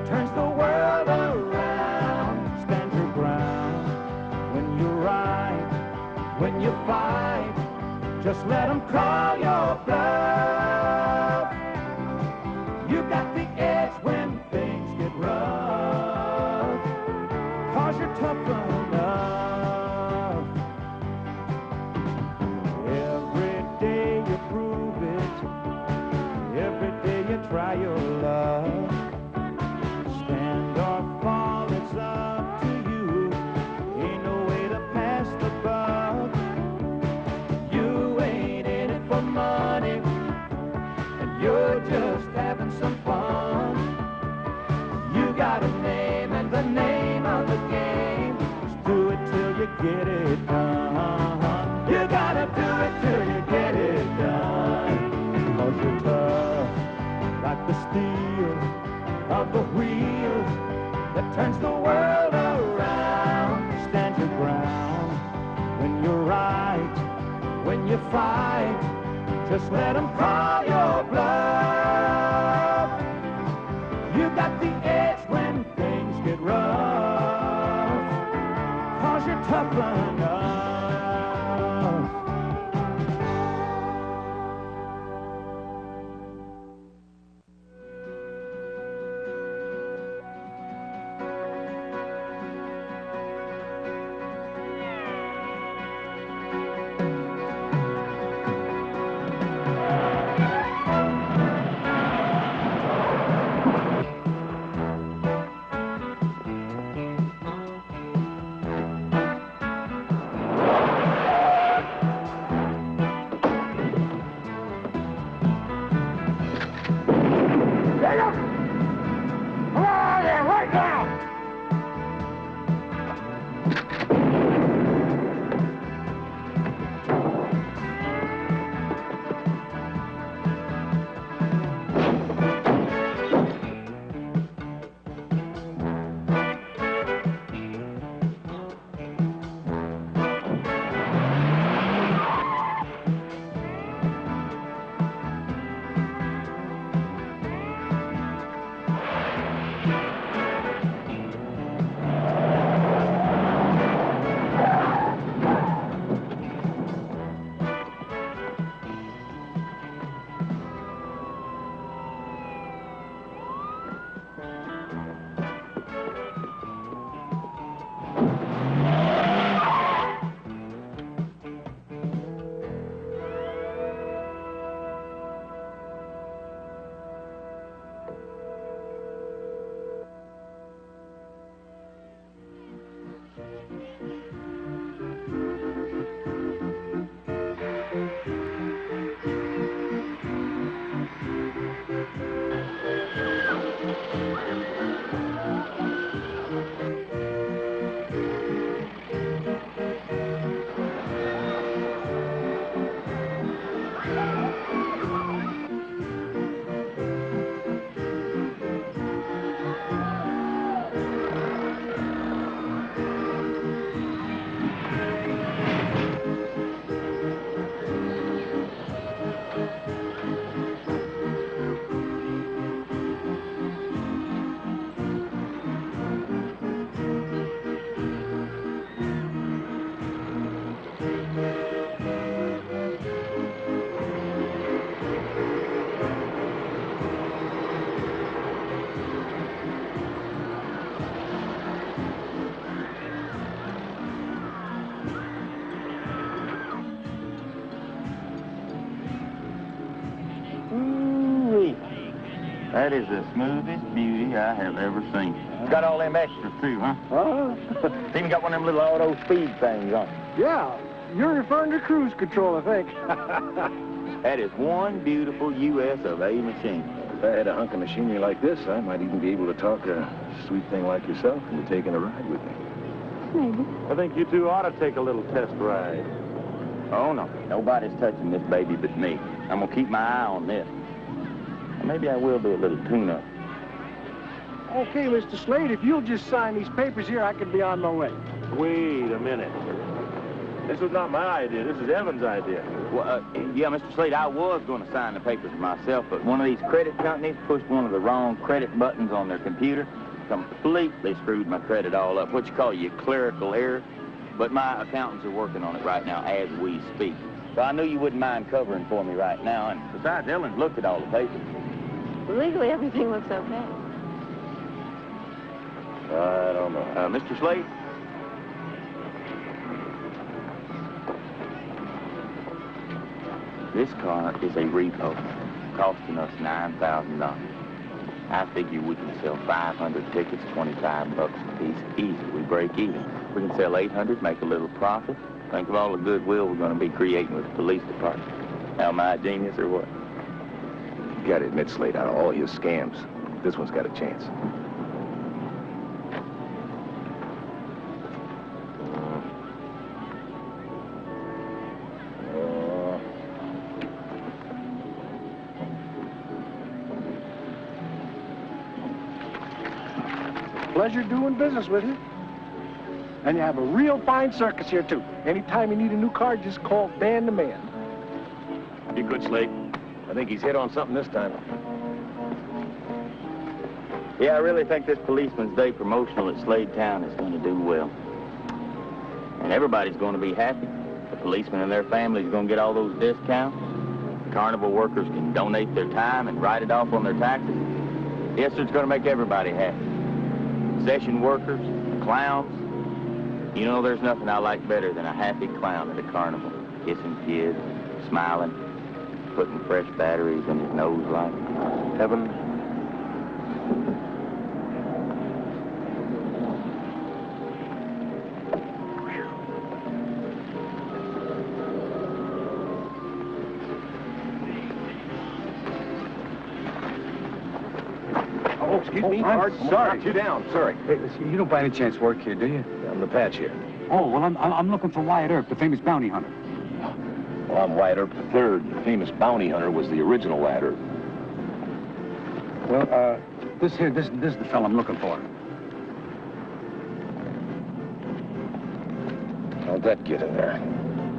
turns the world around. Stand your ground when you're right, when you fight. Just let them call your bluff. You got the edge when things get rough, 'cause you're tough enough. Every day you prove it, every day you try your luck. Stand or fall, it's up to you. Ain't no way to pass the buck. You ain't in it for money, and you're just having some fun. You got a name, and the name of the game is do it till you get it done. You gotta do it till you get it done. 'Cause you're tough, like the steel of the wheel that turns the world around. Stand your ground when you're right, when you fight. Just let them call your bluff. You got the edge when things get rough, 'cause you're tough enough. That is the smoothest beauty I have ever seen. It's got all them extras too, huh? It's even got one of them little auto speed things on it. Yeah, you're referring to cruise control, I think. That is one beautiful US of A machine. If I had a hunk of machinery like this, I might even be able to talk a sweet thing like yourself into taking a ride with me. Maybe. I think you two ought to take a little test ride. Oh, no. Nobody's touching this baby but me. I'm going to keep my eye on this. Maybe I will do a little tune-up. Okay, Mr. Slade, if you'll just sign these papers here, I can be on my way. Wait a minute. This was not my idea. This is Evan's idea. Well, yeah, Mr. Slade, I was going to sign the papers myself, but one of these credit companies pushed one of the wrong credit buttons on their computer, completely screwed my credit all up. What you call a clerical error. But my accountants are working on it right now as we speak. So I knew you wouldn't mind covering for me right now. And besides, Ellen's looked at all the papers. Legally, everything looks okay. I don't know. Mr. Slade? This car is a repo, costing us $9,000. I figure we can sell 500 tickets, $25 a piece. Easy, we break even. We can sell 800, make a little profit. Think of all the goodwill we're going to be creating with the police department. Am I a genius or what? You gotta admit, Slade, out of all your scams, this one's got a chance. Pleasure doing business with you. And you have a real fine circus here, too. Anytime you need a new car, just call Dan the man. You good, Slade? I think he's hit on something this time. Yeah, I really think this Policeman's Day promotional at Slade Town is going to do well. And everybody's going to be happy. The policemen and their families are going to get all those discounts. Carnival workers can donate their time and write it off on their taxes. Yes, sir, it's going to make everybody happy. Session workers, clowns. You know, there's nothing I like better than a happy clown at a carnival. Kissing kids, smiling, putting fresh batteries in his nose like. Evan? Oh, excuse me. I'm sorry. Knocked you down. Sorry. Hey, listen, you don't by any chance work here, do you? I'm the patch here. Oh, well, I'm looking for Wyatt Earp, the famous bounty hunter. Well, I'm Wyatt Earp III. The famous bounty hunter was the original Wyatt Earp. Well, this is the fellow I'm looking for. How'd that get in there?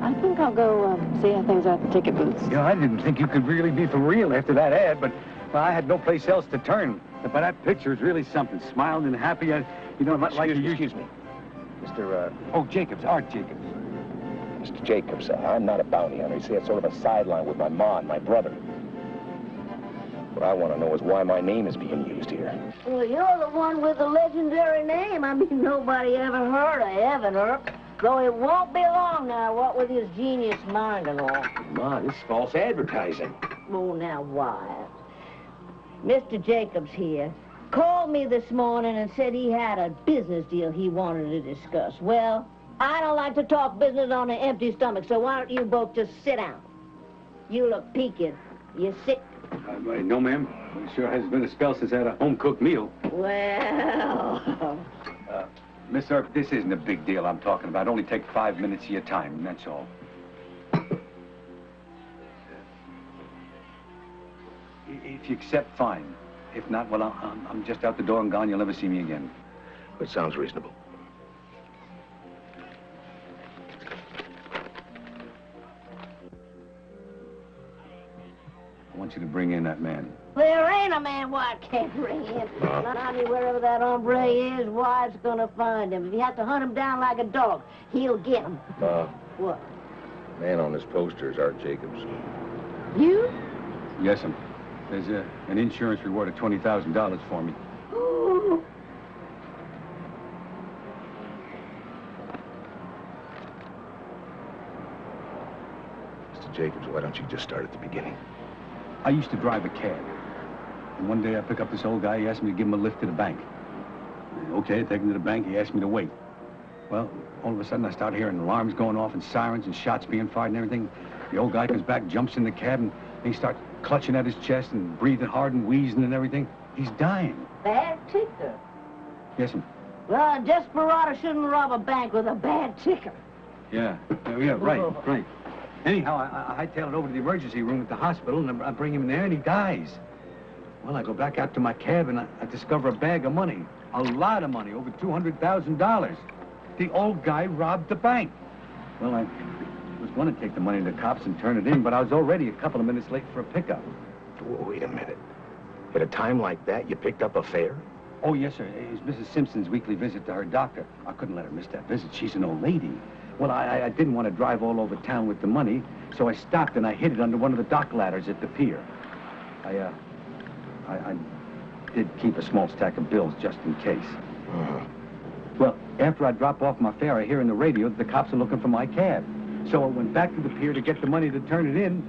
I think I'll go see how things are at the ticket booths. You know, I didn't think you could really be for real after that ad, but well, I had no place else to turn. But that picture is really something. Smiling and happy, you know, like you... Excuse me. Mr. Oh, Jacobs, Art Jacobs. Mr. Jacobs, I'm not a bounty hunter. You see, it's sort of a sideline with my ma and my brother. What I want to know is why my name is being used here. Well, you're the one with the legendary name. I mean, nobody ever heard of Evan Earp. Though it won't be long now, what with his genius mind and all. Ma, this is false advertising. Oh, now, Wyatt. Mr. Jacobs here called me this morning and said he had a business deal he wanted to discuss. Well, I don't like to talk business on an empty stomach, so why don't you both just sit down? You look peaked. You sick? No, ma'am. It sure has been a spell since I had a home-cooked meal. Well... Miss Earp, this isn't a big deal I'm talking about. Only take 5 minutes of your time, and that's all. If you accept, fine. If not, well, I'm just out the door and gone. You'll never see me again. It sounds reasonable. I want you to bring in that man. There ain't a man Wyatt can't bring in. Not wherever that hombre is, Wyatt's gonna find him. If you have to hunt him down like a dog, he'll get him. What? Man on this poster is Art Jacobs. You? Yes, sir. There's an insurance reward of $20,000 for me. Ooh. Mr. Jacobs, why don't you just start at the beginning? I used to drive a cab. And one day I pick up this old guy. He asked me to give him a lift to the bank. Okay, I take him to the bank. He asked me to wait. Well, all of a sudden I start hearing alarms going off and sirens and shots being fired and everything. The old guy comes back, jumps in the cab, and he starts clutching at his chest and breathing hard and wheezing and everything. He's dying. Bad ticker. Yes, ma'am. Well, a desperado shouldn't rob a bank with a bad ticker. Yeah, right. Anyhow, I hightail it over to the emergency room at the hospital, and I bring him in there, and he dies. Well, I go back out to my cab, and I discover a bag of money. A lot of money, over $200,000. The old guy robbed the bank. Well, I was going to take the money to the cops and turn it in, but I was already a couple of minutes late for a pickup. Wait a minute. At a time like that, you picked up a fare? Oh, yes, sir. It's Mrs. Simpson's weekly visit to her doctor. I couldn't let her miss that visit. She's an old lady. Well, I didn't want to drive all over town with the money, so I stopped and I hid it under one of the dock ladders at the pier. I did keep a small stack of bills just in case. Well, after I drop off my fare, I hear in the radio that the cops are looking for my cab. So I went back to the pier to get the money to turn it in,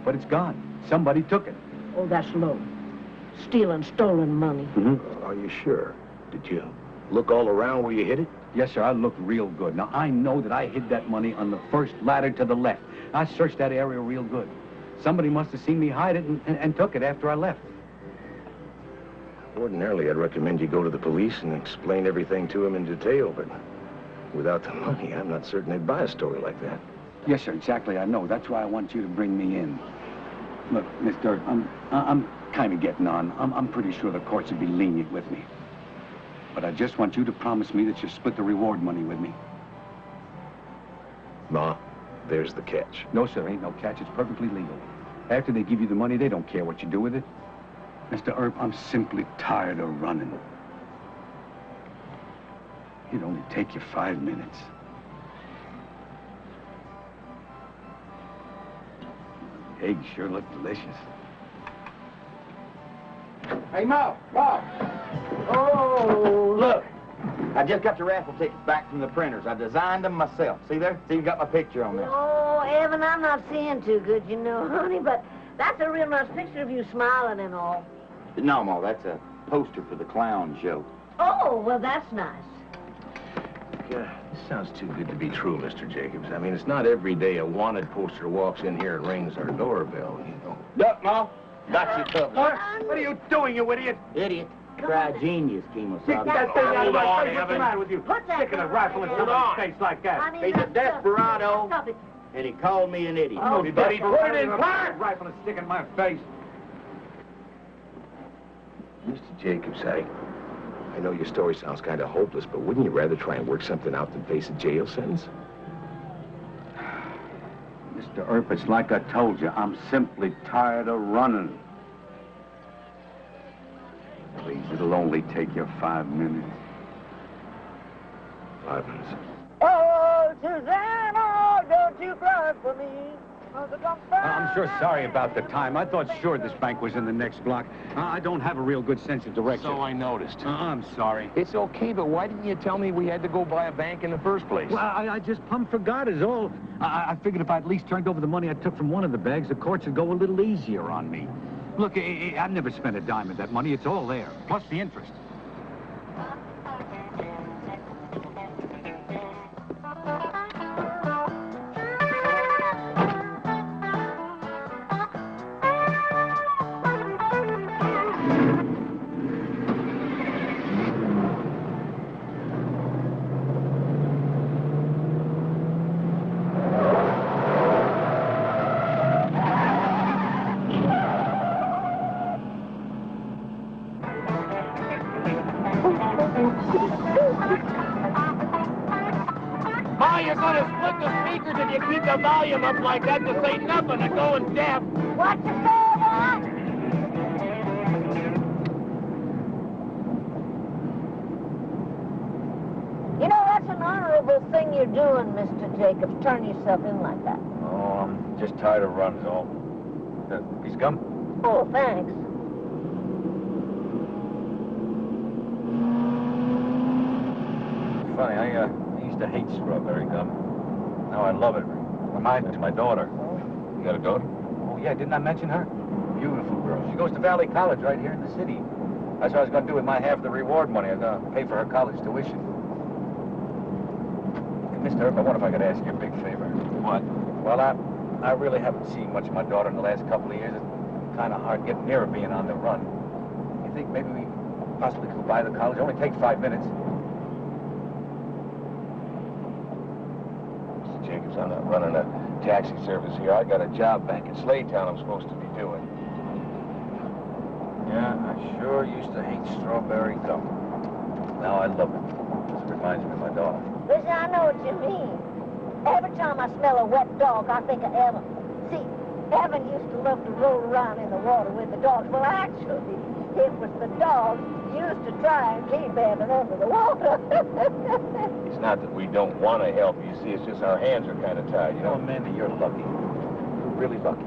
but it's gone. Somebody took it. Oh, that's low. Stealing stolen money. Are you sure? Did you look all around where you hid it? Yes, sir, I looked real good. Now, I know that I hid that money on the first ladder to the left. I searched that area real good. Somebody must have seen me hide it and took it after I left. Ordinarily, I'd recommend you go to the police and explain everything to them in detail, but without the money, I'm not certain they'd buy a story like that. Yes, sir, exactly, I know. That's why I want you to bring me in. Look, Mr. I'm kind of getting on. I'm pretty sure the courts would be lenient with me. But I just want you to promise me that you'll split the reward money with me. Ma, there's the catch. No, sir, ain't no catch. It's perfectly legal. After they give you the money, they don't care what you do with it. Mr. Earp, I'm simply tired of running. It'd only take you 5 minutes. Eggs sure look delicious. Hey, Ma! Oh, look. I just got the raffle tickets back from the printers. I designed them myself. See there? See, you got my picture on there. Oh, Evan, I'm not seeing too good, you know, honey, but that's a real nice picture of you smiling and all. No, Ma, that's a poster for the clown show. Oh, well, that's nice. Yeah, this sounds too good to be true, Mr. Jacobs. I mean, it's not every day a wanted poster walks in here and rings our doorbell, you know. Look, Ma. Got you covered. What are you doing, you idiot? Idiot. Try genius, Kemosabe. Get that thing out of my face. What's the Evan. matter with you? Put that Sticking a gun rifle in down. somebody's face like that. Honey, He's a that's desperado, Stop it. and he called me an idiot. Oh, But he put it in park. Rifle and stick in my face. Mr. Jacobs, I know your story sounds kind of hopeless, but wouldn't you rather try and work something out than face a jail sentence? Mr. Earp, it's like I told you. I'm simply tired of running. Please, it'll only take you 5 minutes. 5 minutes. Oh, Susanna, don't you cry for me. I'm sure sorry about the time. I thought sure this bank was in the next block. I don't have a real good sense of direction. So I noticed. I'm sorry. It's okay, but why didn't you tell me we had to go buy a bank in the first place? Well, I just plumb forgot is all. I figured if I at least turned over the money I took from one of the bags, the courts would go a little easier on me. Look, I've never spent a dime of that money. It's all there, plus the interest. Ma, you're gonna split the speakers if you keep the volume up like that to say nothing and going deaf. What you say, what? You know, that's an honorable thing you're doing, Mr. Jacobs. Turn yourself in like that. Oh, I'm just tired of runs, all. Piece of gum? Oh, thanks. Funny, I used to hate strawberry gum. Now I love it. Reminds me of my daughter. You got a daughter? Oh, yeah, didn't I mention her? Beautiful girl. She goes to Valley College right here in the city. That's what I was going to do with my half of the reward money. I was going to pay for her college tuition. Hey, Mr. Earp, I wonder if I could ask you a big favor. What? Well, I really haven't seen much of my daughter in the last couple of years. It's kind of hard getting near her being on the run. You think maybe we possibly could buy the college? It only takes 5 minutes. Mr. Jacobs, I'm not running a taxi service here. I got a job back in Slaytown I'm supposed to be doing. Yeah, I sure used to hate strawberry gum. Now I love it. This reminds me of my daughter. Listen, I know what you mean. Every time I smell a wet dog, I think of Evan. See, Evan used to love to roll around in the water with the dogs. Well, actually, it was the dogs used to try and keep Evan under the water. It's not that we don't want to help you. See, it's just our hands are kind of tied, you know? Amanda, you're lucky. You're really lucky.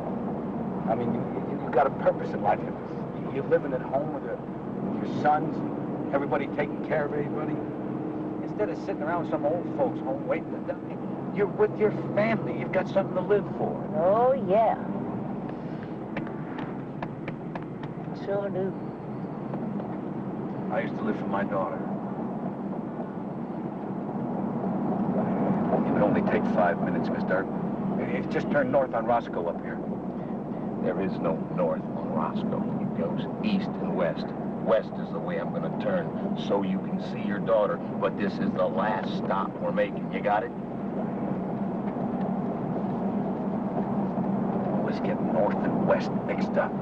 I mean, you got a purpose in life. You're living at home with your sons, everybody taking care of everybody. Instead of sitting around with some old folks home waiting to die, you're with your family. You've got something to live for. Oh, yeah. Sure do. I used to live for my daughter. It would only take 5 minutes, mister. It's just turned north on Roscoe up here. There is no north on Roscoe. It goes east and west. West is the way I'm going to turn, so you can see your daughter. But this is the last stop we're making. You got it? Always get north and west mixed up.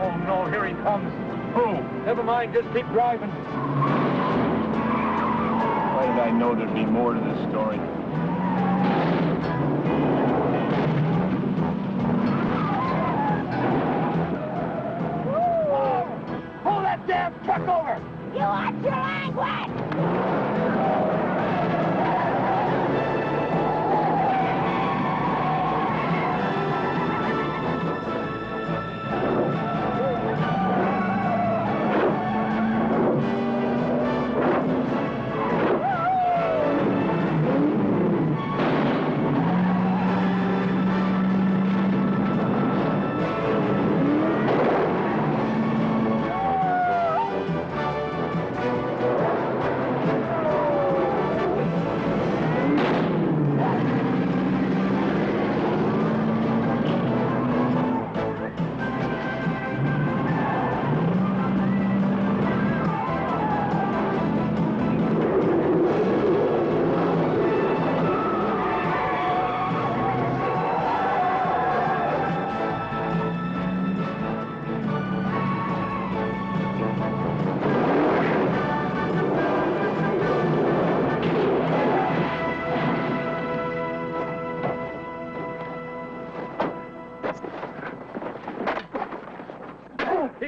Oh, no, here he comes. Who? Never mind, just keep driving. Why did I know there'd be more to this story? Pull that damn truck over! You watch your language!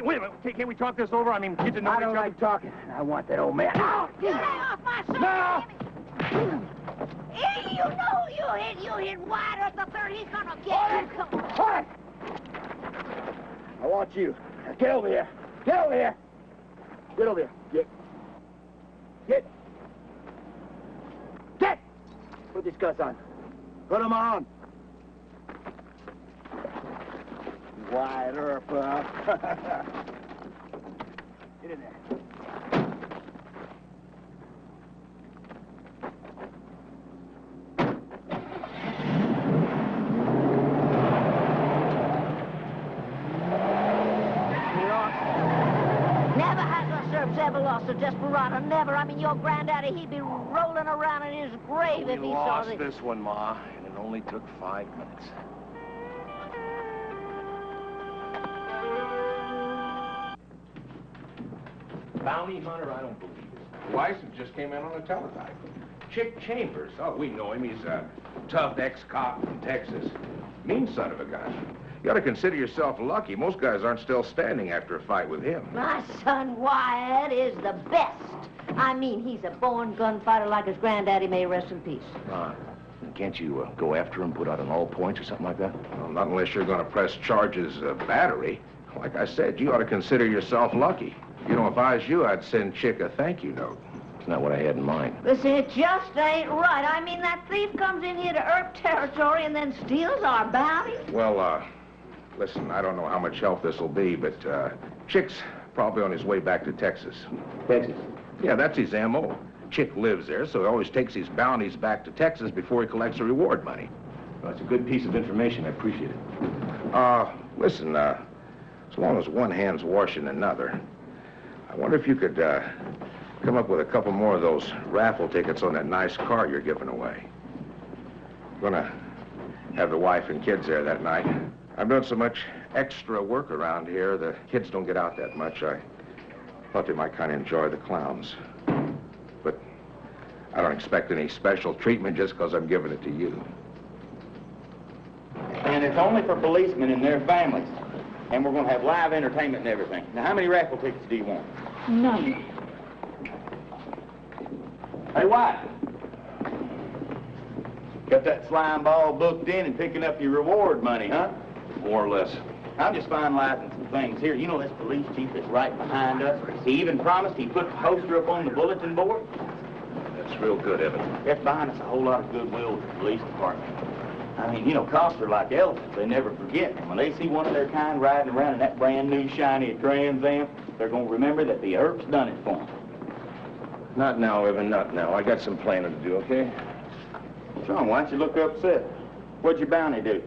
Wait a minute. Can't we talk this over? I mean, get to know each other. I don't like talking. I want that old man. Oh, get off my son! No! You know you hit Wyatt the third. He's gonna get you. Come on. What? I want you. Now get over here. Get over here. Get over here. Get. Put these cuffs on. Put them on. Wide Earp, huh? Get in there. Never has the serfs ever lost a desperado. Never. I mean, your granddaddy, he'd be rolling around in his grave if he saw this. We lost this one, Ma, and it only took 5 minutes. Bounty hunter, I don't believe it. The license just came in on the teletype. Chick Chambers. Oh, we know him. He's a tough ex-cop from Texas. Mean son of a gun. You ought to consider yourself lucky. Most guys aren't still standing after a fight with him. My son Wyatt is the best. I mean, he's a born gunfighter like his granddaddy, may rest in peace. Can't you go after him, put out an all points or something like that? Well, not unless you're going to press charges of battery. Like I said, you ought to consider yourself lucky. You know, if I was you, I'd send Chick a thank you note. It's not what I had in mind. Listen, it just ain't right. I mean, that thief comes in here to Earp territory and then steals our bounty. Well, listen, I don't know how much help this will be, but Chick's probably on his way back to Texas. Texas? Yeah, that's his M.O. Chick lives there, so he always takes his bounties back to Texas before he collects the reward money. Well, that's a good piece of information. I appreciate it. Listen, as long as one hand's washing another, I wonder if you could come up with a couple more of those raffle tickets on that nice car you're giving away. I'm gonna have the wife and kids there that night. I'm doing so much extra work around here, the kids don't get out that much. I thought they might kind of enjoy the clowns. But I don't expect any special treatment just because I'm giving it to you. And it's only for policemen and their families. And we're going to have live entertainment and everything. Now, how many raffle tickets do you want? None. Hey, Wyatt. Got that slime ball booked in and picking up your reward money, huh? More or less. I'm just finalizing some things here. You know this police chief that's right behind us? He even promised he'd put the poster up on the bulletin board. That's real good, Evan. That's buying us a whole lot of goodwill with the police department. I mean, you know, cops are like elephants. They never forget. And when they see one of their kind riding around in that brand new shiny Trans Am, they're going to remember that the Earp's done it for them. Not now, Evan, not now. I got some planning to do, okay? What's wrong? Why don't you look upset? What'd your bounty do?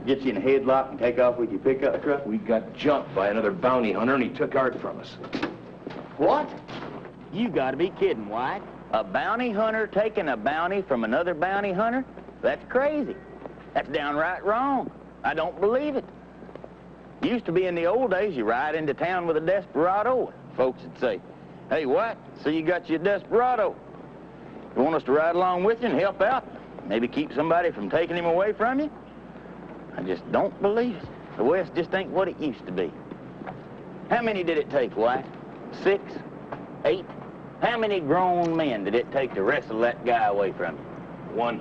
Get you in a headlock and take off with your pickup truck? We got jumped by another bounty hunter, and he took art from us. What? You gotta be kidding, Wyatt. A bounty hunter taking a bounty from another bounty hunter? That's crazy. That's downright wrong. I don't believe it. Used to be in the old days, you ride into town with a desperado. Folks would say, hey, what? So you got your desperado. You want us to ride along with you and help out? Maybe keep somebody from taking him away from you? I just don't believe it. The West just ain't what it used to be. How many did it take, Wyatt? 6? 8? How many grown men did it take to wrestle that guy away from you? 1.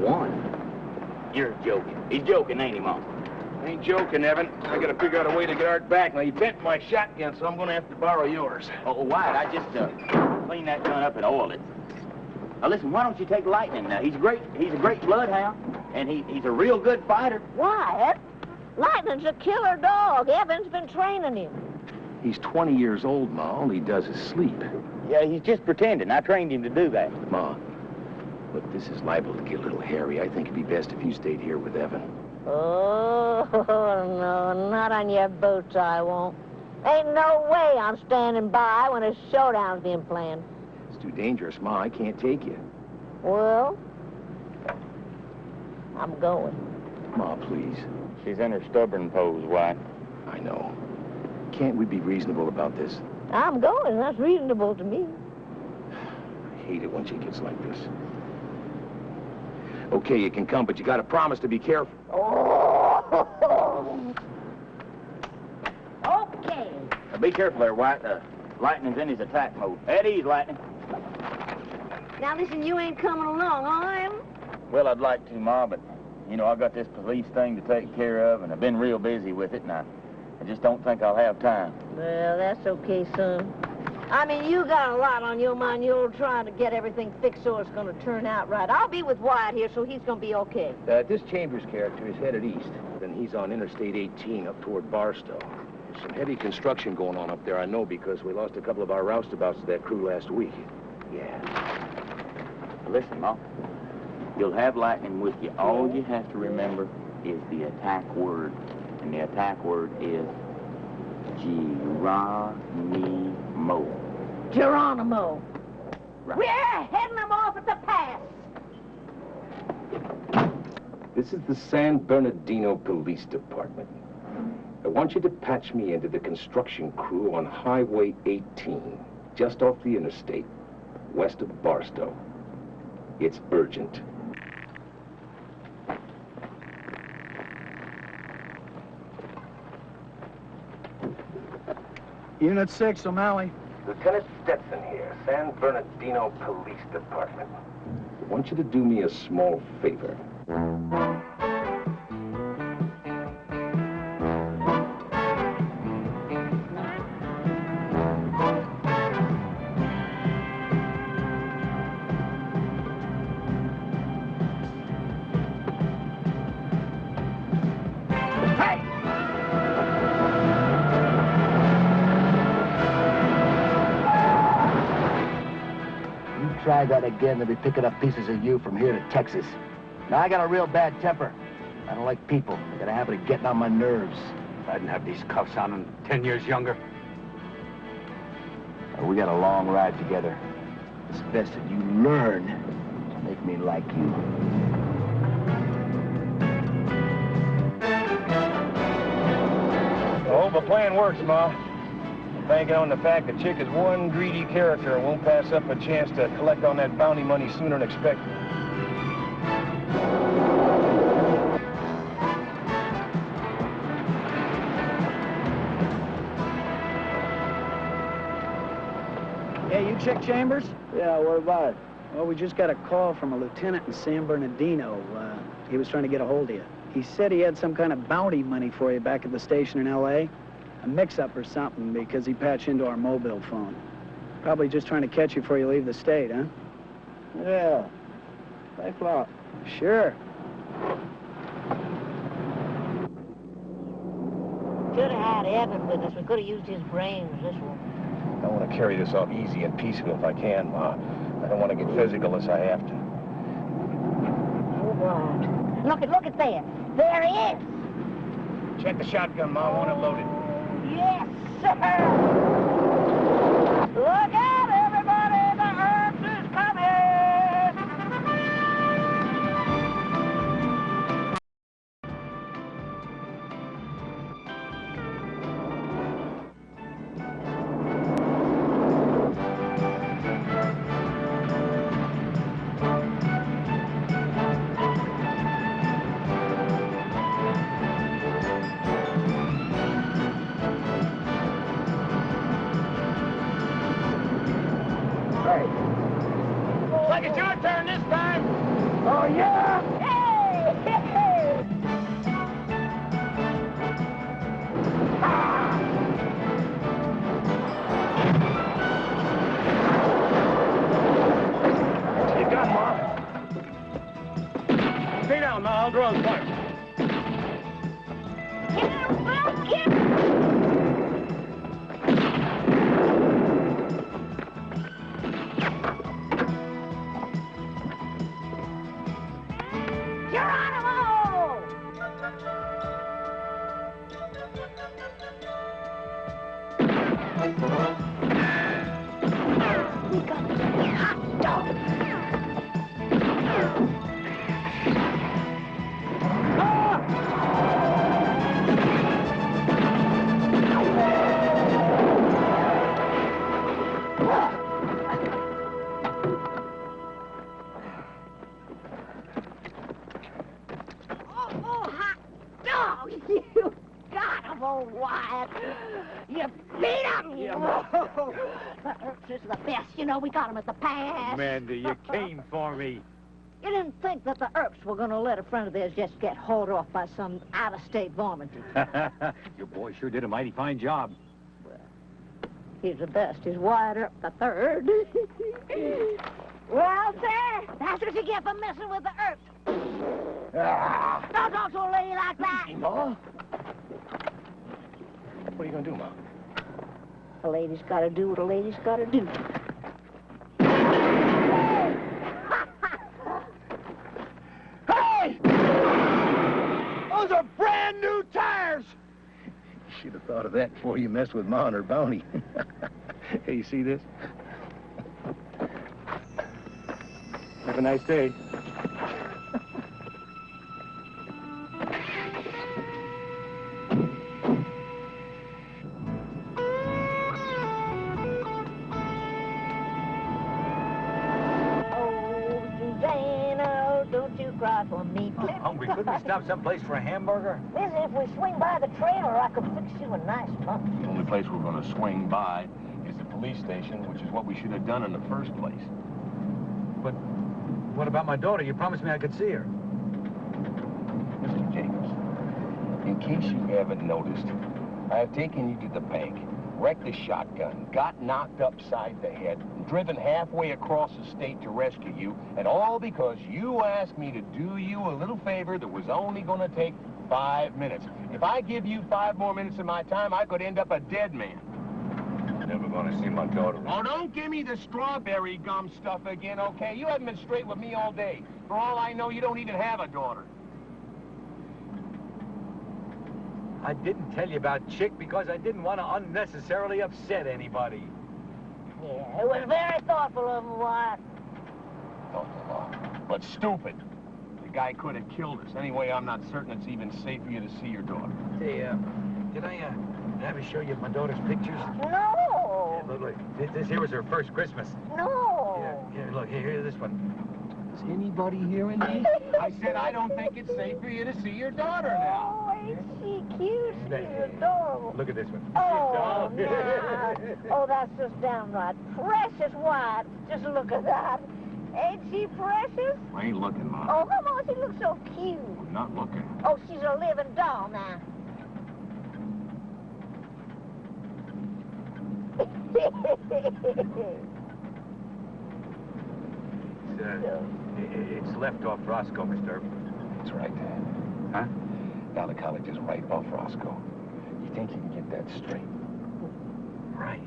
1? You're joking. He's joking, ain't he, Mom? Ain't joking, Evan. I gotta figure out a way to get Art back. Now, you bent my shotgun, so I'm gonna have to borrow yours. Oh, Wyatt, I just cleaned that gun up and oiled it. Now, listen, why don't you take Lightning now? He's a great bloodhound, and he's a real good fighter. Wyatt, Lightning's a killer dog. Evan's been training him. He's 20 years old, Ma. All he does is sleep. Yeah, he's just pretending. I trained him to do that. Ma, look, this is liable to get a little hairy. I think it'd be best if you stayed here with Evan. Oh, no, not on your boots, I won't. Ain't no way I'm standing by when a showdown's being planned. It's too dangerous, Ma. I can't take you. Well, I'm going. Ma, please. She's in her stubborn pose, Wyatt. I know. Can't we be reasonable about this? I'm going. That's reasonable to me. I hate it when she gets like this. Okay, you can come, but you gotta promise to be careful. Oh. Okay. Now, be careful there, Wyatt. Lightning's in his attack mode. At ease, Lightning. Now, listen, you ain't coming along, are you? Well, I'd like to, Ma, but, you know, I got this police thing to take care of, and I've been real busy with it, and I just don't think I'll have time. Well, that's okay, son. I mean, you got a lot on your mind. You're trying to get everything fixed so it's going to turn out right. I'll be with Wyatt here, so he's going to be okay. This Chambers character is headed east. Then he's on Interstate 18 up toward Barstow. There's some heavy construction going on up there, I know, because we lost a couple of our roustabouts to that crew last week. Yeah. Listen, Ma, you'll have Lightning with you. All you have to remember is the attack word. And the attack word is Geronimo. Geronimo. Right. We're heading them off at the pass. This is the San Bernardino Police Department. I want you to patch me into the construction crew on Highway 18, just off the interstate, west of Barstow. It's urgent. Unit 6, O'Malley. Lieutenant Stetson here, San Bernardino Police Department. I want you to do me a small favor. Try that again, they'll be picking up pieces of you from here to Texas. Now, I got a real bad temper. I don't like people. I got a habit of getting on my nerves. If I didn't have these cuffs on and 10 years younger. We got a long ride together. It's best that you learn to make me like you. plan works, Ma. Banking on the fact that Chick is one greedy character and won't pass up a chance to collect on that bounty money sooner than expected. Yeah, you Chick Chambers? Yeah, what about it? Well, we just got a call from a lieutenant in San Bernardino. He was trying to get a hold of you. He said he had some kind of bounty money for you back at the station in L.A. A mix-up or something because he patched into our mobile phone. Probably just trying to catch you before you leave the state, huh? Yeah. Thanks a lot. Sure. Should have had Evan with us. We could have used his brains this one. I want to carry this off easy and peaceful if I can, Ma. I don't want to get physical unless I have to. Oh, Wyatt. Look at there. There he is. Check the shotgun, Ma. I want it loaded. Yes, sir. Look out, everybody. The herbs is coming. Like it's your turn this time. Oh, yeah? Hey! What you got, Ma? Stay down, Ma. I'll draw the fire. Wyatt. You beat him! Yeah, Ma. The Rousters are the best. You know, we got them at the pass. Mandy, you came for me. You didn't think that the Earps were going to let a friend of theirs just get hauled off by some out-of-state varminty. Your boy sure did a mighty fine job. He's the best. He's Wyatt Earp the third. Well, sir, that's what you get for messing with the Earps. Don't talk to a lady like that. Ma? What are you going to do, Ma? A lady's got to do what a lady's got to do. Hey! Those are brand new tires! You should have thought of that before you messed with Ma and her bounty. Hey, you see this? Have a nice day. Cry for me. Hungry. Couldn't we stop someplace for a hamburger? Listen, if we swing by the trailer, I could fix you a nice lunch. The only place we're going to swing by is the police station, which is what we should have done in the first place. But what about my daughter? You promised me I could see her. Mr. Jacobs, in case you haven't noticed, I have taken you to the bank, wrecked the shotgun, got knocked upside the head, driven halfway across the state to rescue you, and all because you asked me to do you a little favor that was only going to take 5 minutes. If I give you 5 more minutes of my time, I could end up a dead man. I'm never going to see my daughter. Oh, don't give me the strawberry gum stuff again, okay? You haven't been straight with me all day. For all I know, you don't even have a daughter. I didn't tell you about Chick because I didn't want to unnecessarily upset anybody. Yeah, it was very thoughtful of him, Wyatt. Thoughtful, but stupid. The guy could have killed us. Anyway, I'm not certain it's even safe for you to see your daughter. Hey, Did I ever show you my daughter's pictures? No. Yeah, look. This here was her first Christmas. No. Here, look. Here, this one. Is anybody hearing me? I said I don't think it's safe for you to see your daughter now. Oh, ain't she cute? She's adorable. Look at this one. Oh, now. Oh, that's just downright precious, Wyatt. Just look at that. Ain't she precious? I ain't looking, Mom. Oh, come on, she looks so cute. I'm not looking. Oh, she's a living doll now. It's left off Roscoe, Mr. That's right, Dad. Huh? Now the college is right off Roscoe. You think you can get that straight? Right,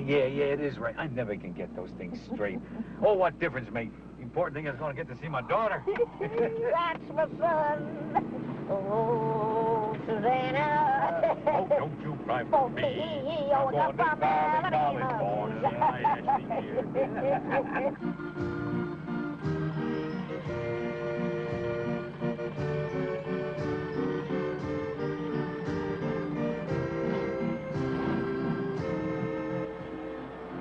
yeah, it is right. I never can get those things straight. Oh, what difference, mate? The important thing is going to get to see my daughter. That's my son. Oh, Susanna. Oh, don't you cry for me. I'm going to Valley Boys. I ask you.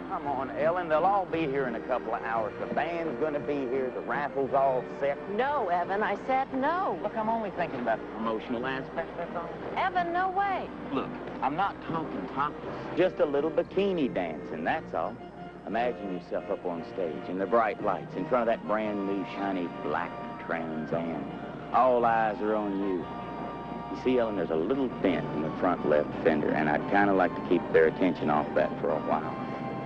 Come on, Ellen. They'll all be here in a couple of hours. The band's going to be here. The raffle's all set. No, Evan, I said no. Look, I'm only thinking about the promotional aspect, that's all. Evan, no way. Look, I'm not talking topless. Just a little bikini dancing, that's all. Imagine yourself up on stage in the bright lights in front of that brand new shiny black Trans Am. All eyes are on you. You see, Ellen, there's a little dent in the front left fender, and I'd kind of like to keep their attention off that for a while.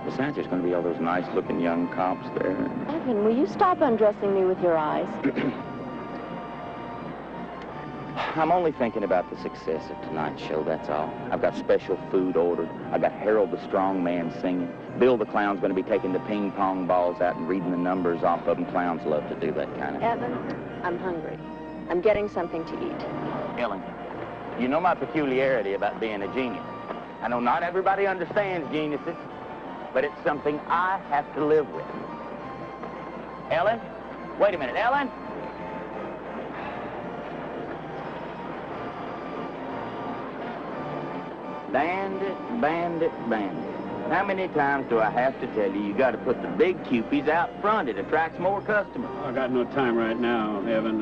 Besides, there's going to be all those nice-looking young cops there. Evan, will you stop undressing me with your eyes? I'm only thinking about the success of tonight's show, that's all. I've got special food ordered. I've got Harold the Strong Man singing. Bill the Clown's going to be taking the ping-pong balls out and reading the numbers off of them. Clowns love to do that kind of thing. Evan, I'm hungry. I'm getting something to eat. Ellen, you know my peculiarity about being a genius. I know not everybody understands geniuses, but it's something I have to live with. Ellen? Wait a minute, Ellen? Bandit, bandit, bandit. How many times do I have to tell you, you got to put the big Cupies out front? It attracts more customers. I got no time right now, Evan.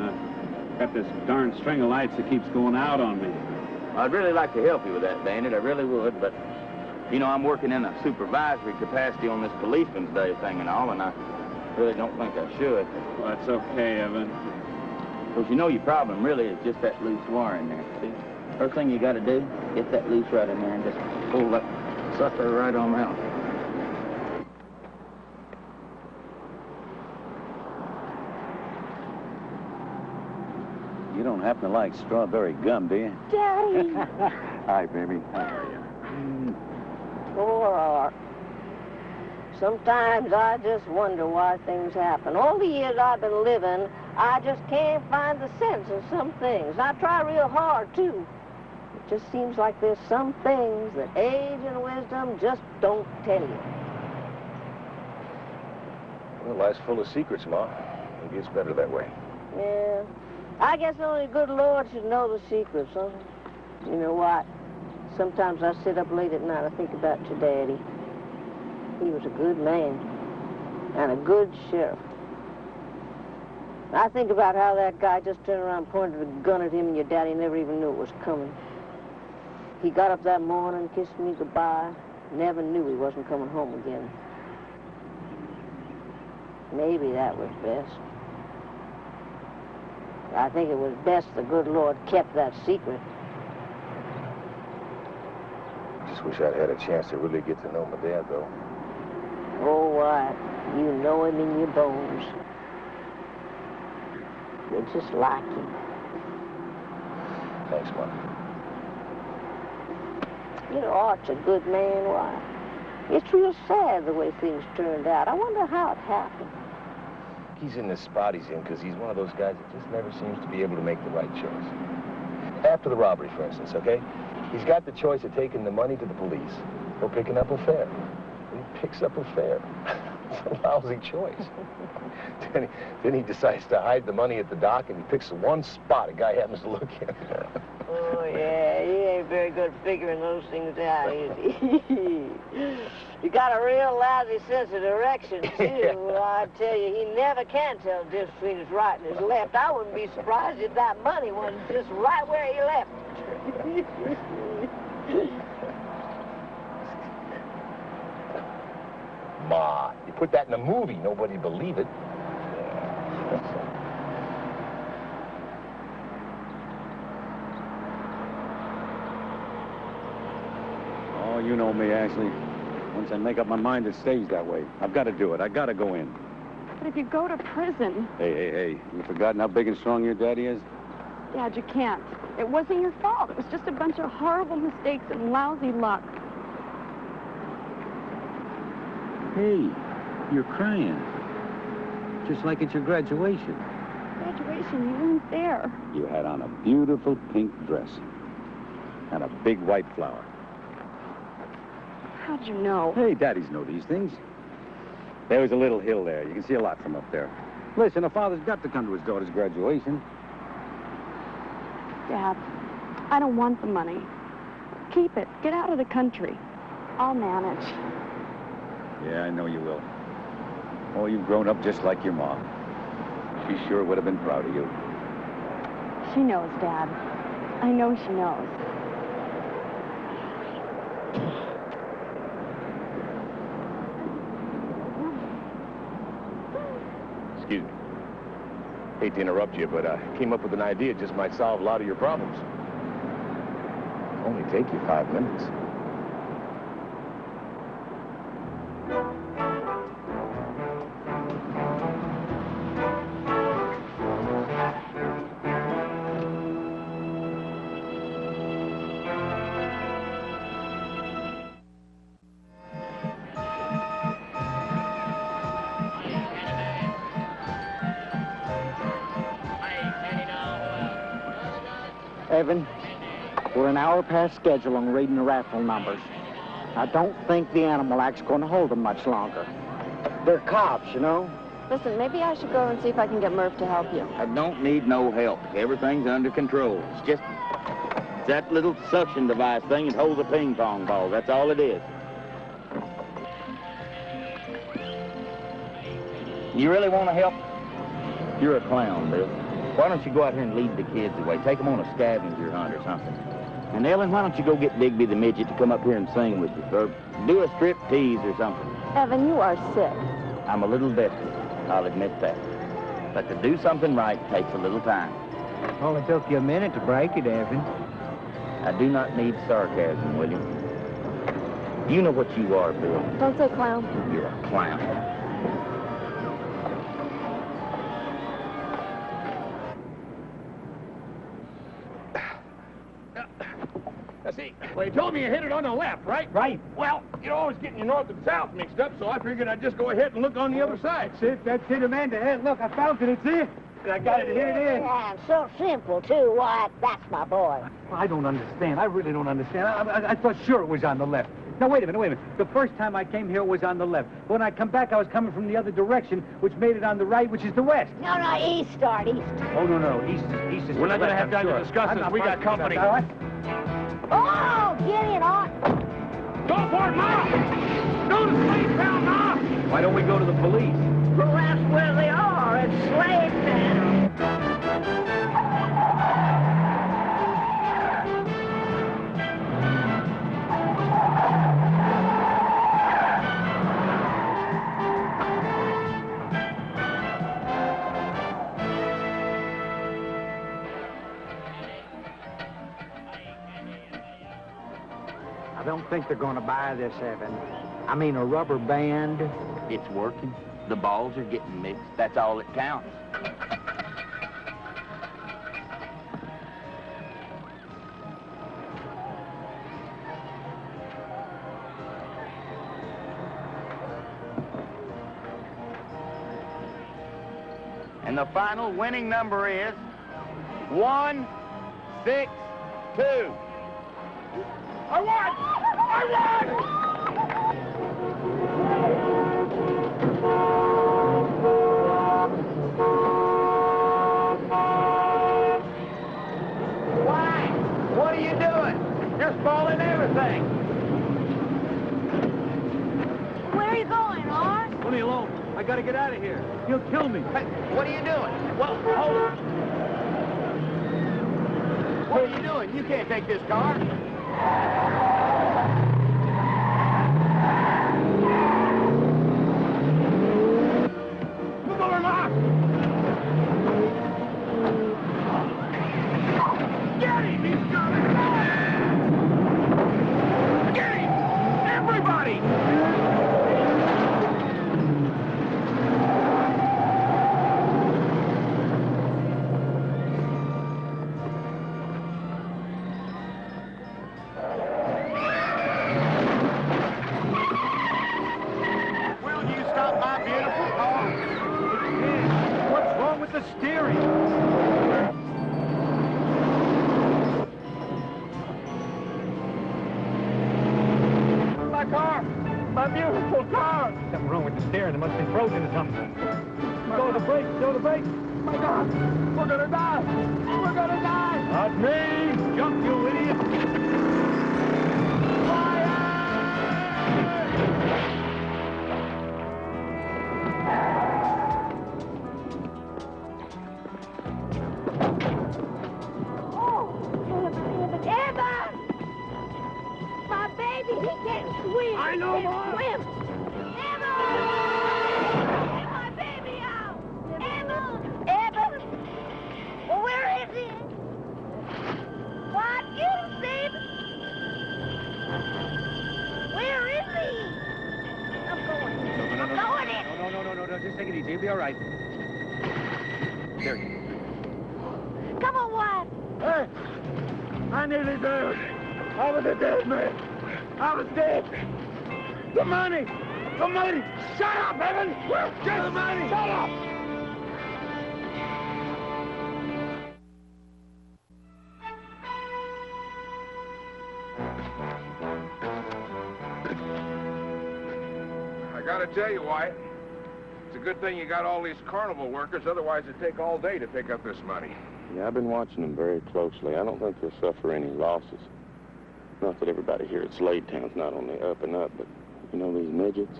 Got this darn string of lights that keeps going out on me. I'd really like to help you with that, Bandit. I really would, but, you know, I'm working in a supervisory capacity on this Policeman's Day thing and all, and I really don't think I should. Well, that's okay, Evan. Because you know your problem really is just that loose wire in there, see? First thing you got to do, get that loose right in there and just pull that sucker right on out. You don't happen to like strawberry gum, do you? Daddy. Hi, baby. How are you? Poor Art. Sometimes I just wonder why things happen. All the years I've been living, I just can't find the sense in some things. I try real hard, too. It just seems like there's some things that age and wisdom just don't tell you. Well, life's full of secrets, Ma. Maybe it's better that way. Yeah. I guess only the good Lord should know the secrets, huh? You know what? Sometimes I sit up late at night, I think about your daddy. He was a good man and a good sheriff. I think about how that guy just turned around and pointed a gun at him and your daddy never even knew it was coming. He got up that morning, kissed me goodbye, never knew he wasn't coming home again. Maybe that was best. I think it was best the good Lord kept that secret. Just wish I'd had a chance to really get to know my dad, though. Oh, Wyatt, you know him in your bones. You're just like him. Thanks, Ma. You know, Art's a good man, Wyatt. It's real sad the way things turned out. I wonder how it happened. He's in the spot he's in because he's one of those guys that just never seems to be able to make the right choice. After the robbery, for instance, okay? He's got the choice of taking the money to the police or picking up a fare. And he picks up a fare. It's a lousy choice. Then he decides to hide the money at the dock, and he picks the one spot a guy happens to look in. Oh, yeah, he ain't ain't very good at figuring those things out, is he? You got a real lousy sense of direction, too. Well, I tell you, he never can tell the difference between his right and his left. I wouldn't be surprised if that money was just right where he left it. Ma, you put that in a movie, nobody'd believe it. Oh, you know me, Ashley. Once I make up my mind, it stays that way. I've got to do it. I got to go in. But if you go to prison... Hey. You forgotten how big and strong your daddy is? Dad, you can't. It wasn't your fault. It was just a bunch of horrible mistakes and lousy luck. Hey, you're crying. Just like at your graduation. Graduation, you weren't there. You had on a beautiful pink dress. And a big white flower. How'd you know? Hey, daddies know these things. There was a little hill there. You can see a lot from up there. Listen, a father's got to come to his daughter's graduation. Dad, I don't want the money. Keep it. Get out of the country. I'll manage. Yeah, I know you will. Oh, you've grown up just like your mom. She sure would have been proud of you. She knows, Dad. I know she knows. Excuse me. Hate to interrupt you, but I came up with an idea that just might solve a lot of your problems. It'll only take you 5 minutes. Evan, we're an hour past schedule on reading the raffle numbers. I don't think the Animal Act's going to hold them much longer. They're cops, you know. Listen, maybe I should go and see if I can get Murph to help you. I don't need no help. Everything's under control. It's just that little suction device thing that holds a ping pong ball. That's all it is. You really want to help? You're a clown, Bill. Why don't you go out here and lead the kids away? Take them on a scavenger hunt or something. And Ellen, why don't you go get Digby the midget to come up here and sing with you? Or do a strip tease or something. Evan, you are sick. I'm a little desperate. I'll admit that. But to do something right takes a little time. Only took you a minute to break it, Evan. I do not need sarcasm, William. You know what you are, Bill. Don't say clown. You're a clown. See, well, you told me you hit it on the left, right? Right. Well, you're always getting your north and south mixed up, so I figured I'd just go ahead and look on the other side. That's it, Amanda. Hey, look, I found it. It's it. I got it. Here it is. Yeah, and so simple, too, Wyatt. That's my boy. I don't understand. I really don't understand. I thought sure it was on the left. Now, wait a minute. The first time I came here it was on the left. When I come back, I was coming from the other direction, which made it on the right, which is the west. No, east, start east. Oh, no. East is We're not going to have I'm time sure. to discuss this. We got company. All right. Oh, get in, Art. Go for it, Ma! Go to Slave Town, Ma! Why don't we go to the police? Well, that's where they are. It's Slave Town. I don't think they're going to buy this, Evan. I mean, a rubber band. It's working. The balls are getting mixed. That's all that counts. And the final winning number is 162. I won! I won! Why? What are you doing? You're spoiling everything. Where are you going, Arn? Leave me alone. I gotta get out of here. He'll kill me. Hey, what are you doing? Well, hold on. What are you doing? You can't take this car. Get him! He's gonna die! Get him! Everybody! Will you stop my beautiful car? What's wrong with the steering? My car! My beautiful car! Something wrong with the steering. It must be frozen or something. Go to the brake. Go to the brake. My God! We're gonna die! We're gonna die! Not me! Jump, you idiot! Evan! My baby, he can't swim. I know, he can't Mom. swim. Evan! Get my baby out! Evan! Evan! Well, where is he? What? Get him, baby! Where is he? I'm going. I'm going in. No. Just take it easy. You'll be all right. There you Come on, Wyatt. Hey! I nearly died. I was a dead man. I was dead. The money! The money! Shut up, Evan! Get the money! Shut up! I gotta tell you, Wyatt, it's a good thing you got all these carnival workers, otherwise it'd take all day to pick up this money. Yeah, I've been watching them very closely. I don't think they'll suffer any losses. Not that everybody here at Slade Town's not on the up and up, but, you know, these midgets,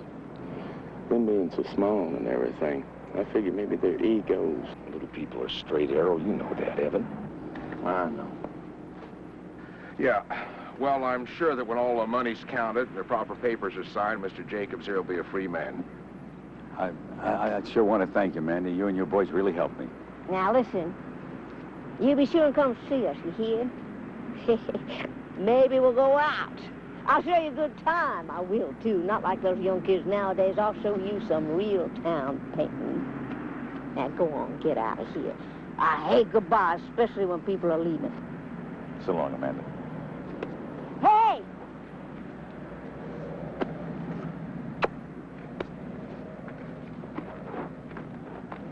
them being so small and everything, I figure maybe their egos. Little people are straight arrow. You know that, Evan. I know. Yeah, well, I'm sure that when all the money's counted and the proper papers are signed, Mr. Jacobs here will be a free man. I sure want to thank you, Mandy. You and your boys really helped me. Now, listen. You be sure and come see us, you hear? Maybe we'll go out. I'll show you a good time. I will, too. Not like those young kids nowadays. I'll show you some real town painting. Now, go on. Get out of here. I hate goodbye, especially when people are leaving. So long, Amanda. Hey!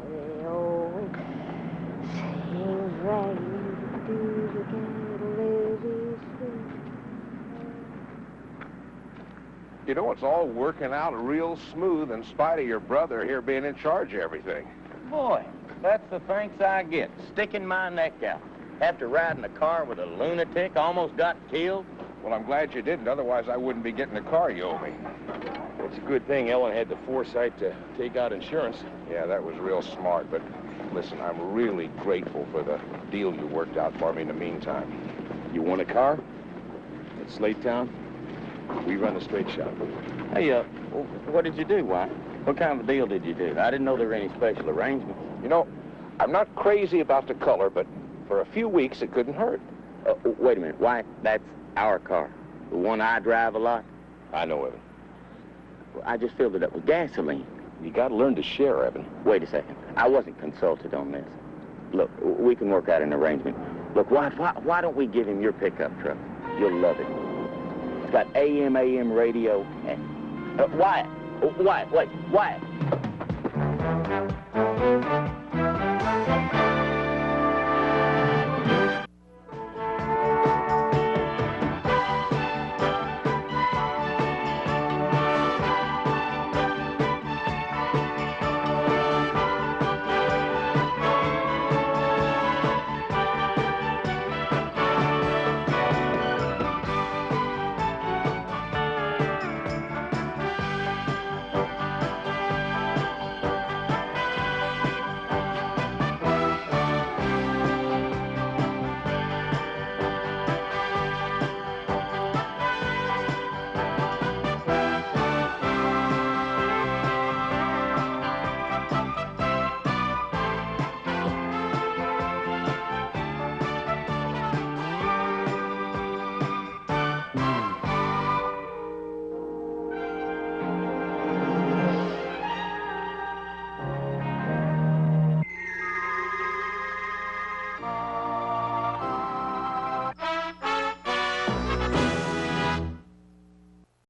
The old sayings that you do again, lazy sleep. You know, it's all working out real smooth in spite of your brother here being in charge of everything. Boy, that's the thanks I get, sticking my neck out. After riding a car with a lunatic, almost got killed. Well, I'm glad you didn't, otherwise I wouldn't be getting the car you owe me. It's a good thing Ellen had the foresight to take out insurance. Yeah, that was real smart, but listen, I'm really grateful for the deal you worked out for me in the meantime. You want a car? At Slade Town? We run a straight shot. Hey, what did you do, Wyatt? What kind of a deal did you do? I didn't know there were any special arrangements. You know, I'm not crazy about the color, but for a few weeks it couldn't hurt. Wait a minute, Wyatt, that's our car. The one I drive a lot. I know, Evan. Well, I just filled it up with gasoline. You gotta learn to share, Evan. Wait a second. I wasn't consulted on this. Look, we can work out an arrangement. Look, Wyatt, why don't we give him your pickup truck? You'll love it. It's got AM radio, and... Wyatt, wait, Wyatt.